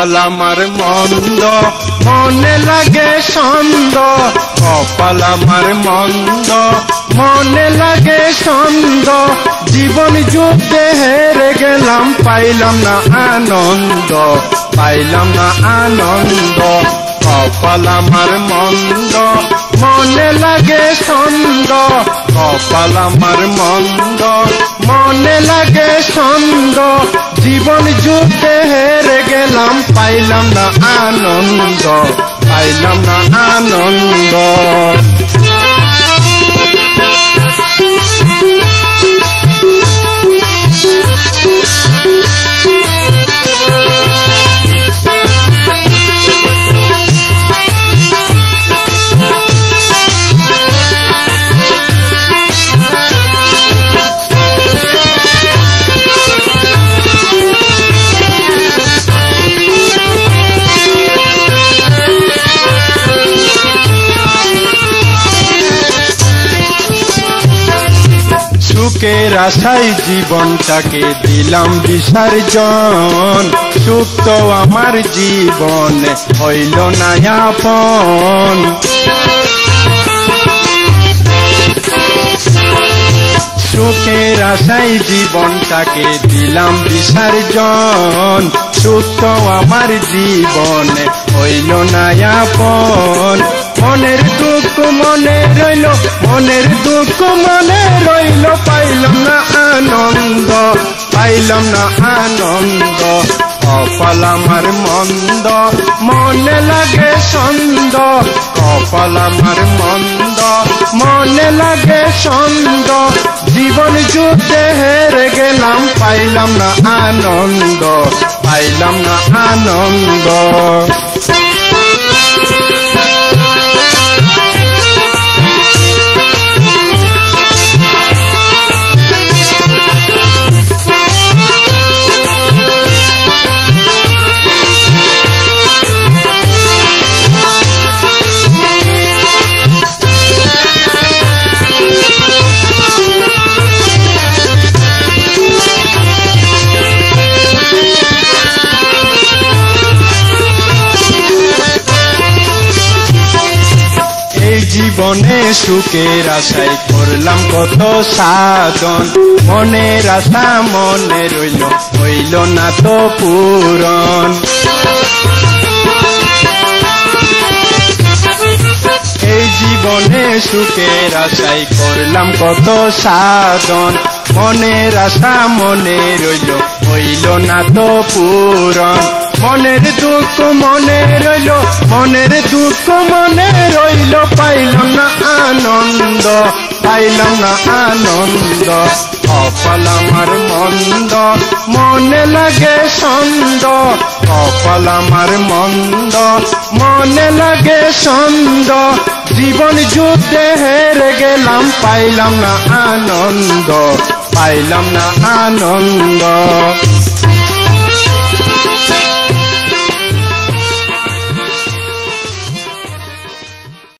কপাল আমার মন্দ মনে লাগে ছন্দ, কপাল আমার মন্দ মনে লাগে ছন্দ, জীবন যুদ্ধে হেরে গেলাম পাইলাম না আনন্দ, পাইলাম না আনন্দ। কপাল আমার মন্দ মনে লাগে ছন্দ, কপাল আমার মন্দ মনে লাগে ছন্দ, জীবন যুদ্ধে হেরে গেলাম পাইলাম না আনন্দ, পাইলাম না আনন্দ। সুখের আশায় জীবনটাকে দিলাম বিসর্জন, সুখ তো আমার জীবনে হইল না আপন। সুখের আশায় জীবনটাকে দিলাম বিসর্জন, সুখ তো আমার জীবনে হইল না আপন। মনের দুঃখ মনে রইল, মনের দুঃখ মনে রইল, পাইলাম না আনন্দ, পাইলাম না আনন্দ। কপাল আমার মন্দ মনে লাগে ছন্দ, কপাল আমার মন্দ মনে লাগে ছন্দ, জীবন যুদ্ধে হেরে গেলাম পাইলাম না আনন্দ, পাইলাম না আনন্দ। জীবনে সুখের আশায় করলাম কত সাধন, মনের আশা মনে রইল হইল না তো পূরণ। এই জীবনে সুখের আশায় করলাম কত সাধন, মনের আশা মনে রইল হইল না তো পূরণ। মনের দুঃখ মনে রইল, মনের দুঃখ মনে রইল, পাইলাম না আনন্দ, পাইলাম না আনন্দ। কপাল আমার মন্দ মনে লাগে ছন্দ, কপাল আমার মন্দ মনে লাগে ছন্দ, জীবন যুদ্ধে হেরে গেলাম পাইলাম না আনন্দ, পাইলাম না আনন্দ।